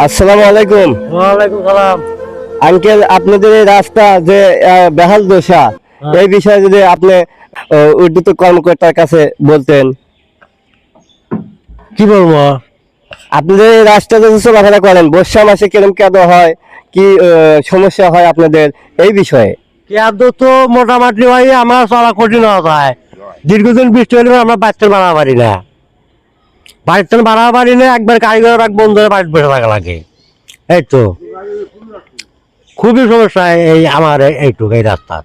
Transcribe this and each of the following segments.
আসসালামু আলাইকুম। ওয়ালাইকুম সালাম। আঙ্কেল, আপনাদের এই রাস্তা যে বেহাল দশা, এই বিষয়ে যদি আপনি উর্দুত কর্মকর্তার কাছে বলতেন। কি বলবো? আপনাদের এই রাস্তা যদি চলাফেরা করেন, বর্ষা মাসে কিরকম কাদা হয়, কি সমস্যা হয় আপনাদের এই বিষয়ে? কাদো তো মোটামুটি ভাই আমার চলা কঠিন হওয়া যায়। দীর্ঘদিন বৃষ্টি হলে আমরা বাড়িতে বাড়াতে পারি না, একবার কারিগর এক বন্ধুরা বাড়িতে বসে থাকা লাগে। এই তো খুবই সমস্যা এই আমার এইটুকু এই রাস্তা।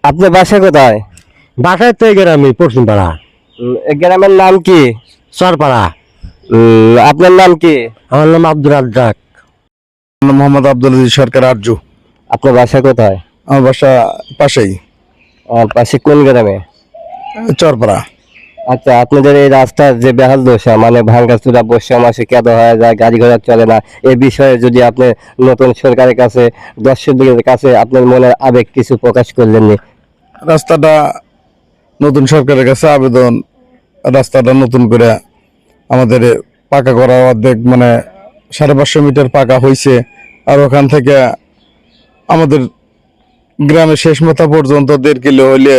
আপনার বাসা কোথায়? বাসায় তো গ্রামে পশ্চিম পাড়া। এই গ্রামের নাম কি? চরপাড়া। আপনার নাম কি? আমার নাম আব্দুল রাজ্জাক। মোহাম্মদ আব্দুল আজিজ সরকার আরজু। আপনার বাসা কোথায়? আমার বাসা পাশেই, পাশে কোন গ্রামে? চরপাড়া। আচ্ছা, আপনাদের এই রাস্তার যে বেহাল দশা, মানে ভাঙ্গাচুরা, বর্ষা মাসে কাদা হয়ে যায়, গাড়ি ঘোড়া চলে না, এই বিষয়ে যদি আপনি নতুন সরকারের কাছে, দর্শকদের কাছে আপনার মনের আবেগ কিছু প্রকাশ করলেন নি? রাস্তাটা নতুন সরকারের কাছে আবেদন, রাস্তাটা নতুন করে আমাদের পাকা করা, অর্ধেক মানে 550 মিটার পাকা হয়েছে। আর ওখান থেকে আমাদের গ্রামের শেষ মাথা পর্যন্ত 1.5 কিলো হইলে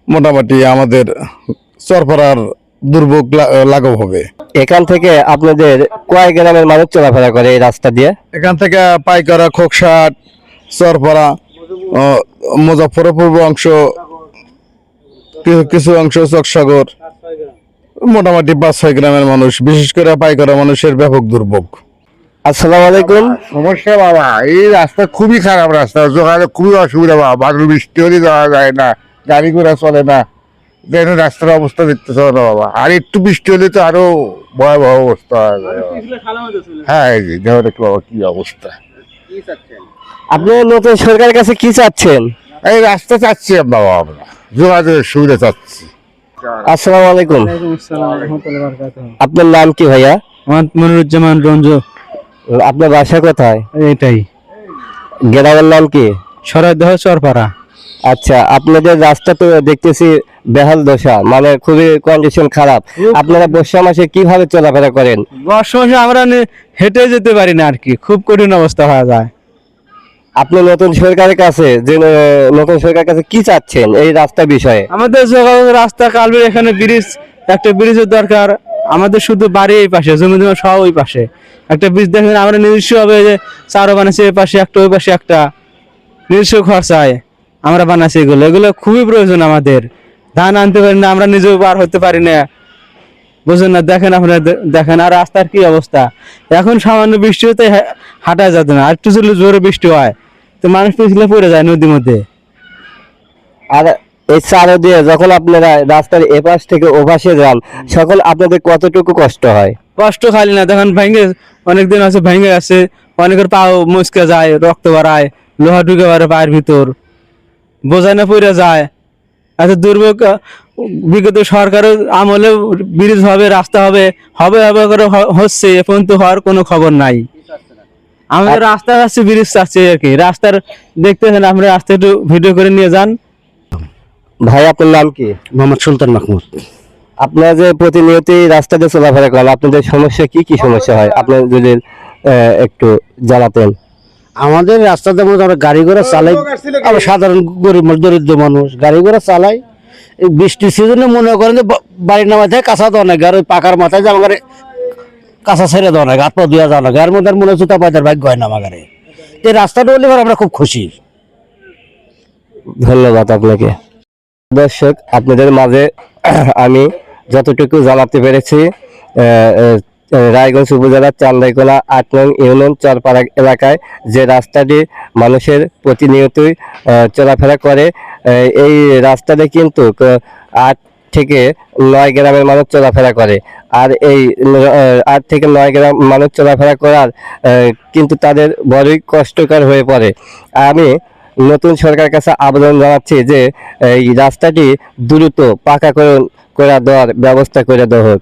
মোটামুটি আমাদের চরপাড়ার দুর্ভোগ লাঘব হবে। এখান থেকে আপনাদের কয় গ্রামের মানুষ চলাফেরা করে এই রাস্তা দিয়ে? এখান থেকে পাইকারা, খোকসাট, চরপাড়া, মুজাফরের পূর্ব অংশ, কিছু অংশ চকসাগর, মোটামুটি 5-6 গ্রামের মানুষ, বিশেষ করে পাইকারা মানুষের ব্যাপক দুর্ভোগ। আসসালামু আলাইকুম। সমস্যা বাবা, এই রাস্তা খুবই খারাপ রাস্তা, যোগাযোগ খুবই অসুবিধা বাবা। বাদল বৃষ্টি হলে যাওয়া যায় না, গাড়ি ঘোড়া চলে না, দেখেন রাস্তার অবস্থা দেখতে চলে না বাবা। আর একটু বৃষ্টি হলে তো আরো ভয়াবহ অবস্থা হয়ে যায়। হ্যাঁ, এই যে দেখো দেখো বাবা কি অবস্থা। আপনি নতুন সরকারের কাছে কি চাচ্ছেন? এই রাস্তা চাচ্ছি বাবা, আমরা যোগাযোগের সুবিধা চাচ্ছি। আসসালামু আলাইকুম। আপনার নাম কি ভাইয়া? মনিরুজ্জামান রঞ্জু। আপনার বাসা কোথায়? এটাই গ্রামের নাম কি? সরাইদহ চরপাড়া। আচ্ছা, আপনাদের রাস্তা তো দেখতেছি বেহাল দশা, মানে খুবই কন্ডিশন খারাপ। আপনারা বর্ষা মাসে কিভাবে চলাফেরা করেন? বর্ষা মাসে আমরা হেঁটে যেতে পারি না আর কি, খুব কঠিন অবস্থা হয়ে যায়। আপনি নতুন সরকারের কাছে নতুন সরকারের কাছে কি চাচ্ছেন এই রাস্তা বিষয়ে? আমাদের যোগাযোগ রাস্তা, কালবের এখানে ব্রিজ, একটা ব্রিজের দরকার। আমাদের শুধু বাড়ি এই পাশে, জমি জমা সব ওই পাশে। একটা ব্রিজ দেখেন, আমরা নিজস্ব ভাবে যে চারও বানাচ্ছি, এই পাশে একটা ওই পাশে একটা, নিজস্ব খরচায় আমরা বানাচ্ছি। এগুলো খুবই প্রয়োজন আমাদের। ধান আনতে পারি না, আমরা নিজেও পার হতে পারি না, বুঝলেন না? দেখেন আপনারা, দেখেন আর রাস্তার কি অবস্থা। এখন সামান্য বৃষ্টি হতে হাঁটা যাবে না, আর একটু যদি জোরে বৃষ্টি হয় তো মানুষ পিছলে পড়ে যায় নদীর মধ্যে। আর এই চারো দিয়ে যখন আপনারা রাস্তার এপাশ থেকে ওপাশে যান, সকল আপনাদের কতটুকু কষ্ট হয়? কষ্ট খালি না, দেখেন ভেঙে, অনেকদিন আছে ভেঙে গেছে, অনেকের পাও মুচকে যায়, রক্ত বাড়ায়, লোহা ঢুকে পারে পায়ের ভিতর, বোঝায় না পড়ে যায়। এত দুর্ভোগ। বিগত সরকারের আমলে ব্রিজ হবে, রাস্তা হবে হবে হবে করে হচ্ছে, এখন তো হওয়ার কোনো খবর নাই। আমাদের রাস্তা আছে, ব্রিজ চাচ্ছে আর কি। রাস্তার দেখতেছেন, আপনি রাস্তা একটু ভিডিও করে নিয়ে যান। ভাই, আপনার নাম কি? মোহাম্মদ সুলতান মাহমুদ। আপনারা যে প্রতিনিয়ত রাস্তা দিয়ে চলাফেরা করেন, আপনাদের সমস্যা কি কি সমস্যা হয় আপনি যদি একটু জানাতেন? আমাদের রাস্তাতে মধ্যে আমরা গাড়ি ঘোড়া চালাই, আমরা সাধারণ গরিব দরিদ্র মানুষ গাড়ি ঘোড়া চালাই। এই বৃষ্টির সিজনে মনে করেন যে বাড়ির নামায় থাকে কাঁচা দেওয়া লাগে, আর ওই পাকার মাথায় যে আমার কাঁচা ছেড়ে দেওয়া লাগে, হাত পা ধুয়া দেওয়া লাগে, এর মধ্যে মনে হচ্ছে তার ভাগ্য হয় না আমার। এই রাস্তাটা হলে আমরা খুব খুশি। ধন্যবাদ আপনাকে। দর্শক, আপনাদের মাঝে আমি যতটুকু জানাতে পেরেছি, রায়গঞ্জ উপজেলার চান্দাইকোলা 8 নং ইউনিয়ন চরপাড়া এলাকায় যে রাস্তাটি মানুষের প্রতিনিয়তই চলাফেরা করে, এই রাস্তাটি কিন্তু 8 থেকে 9 গ্রামের মানুষ চলাফেরা করে। আর এই 8 থেকে 9 গ্রাম মানুষ চলাফেরা করার কিন্তু তাদের বড়ই কষ্টকর হয়ে পড়ে। আমি নতুন সরকারের কাছে আবেদন জানাচ্ছি যে এই রাস্তাটি দ্রুত পাকা করে দেওয়ার ব্যবস্থা করে দেওয়া হোক।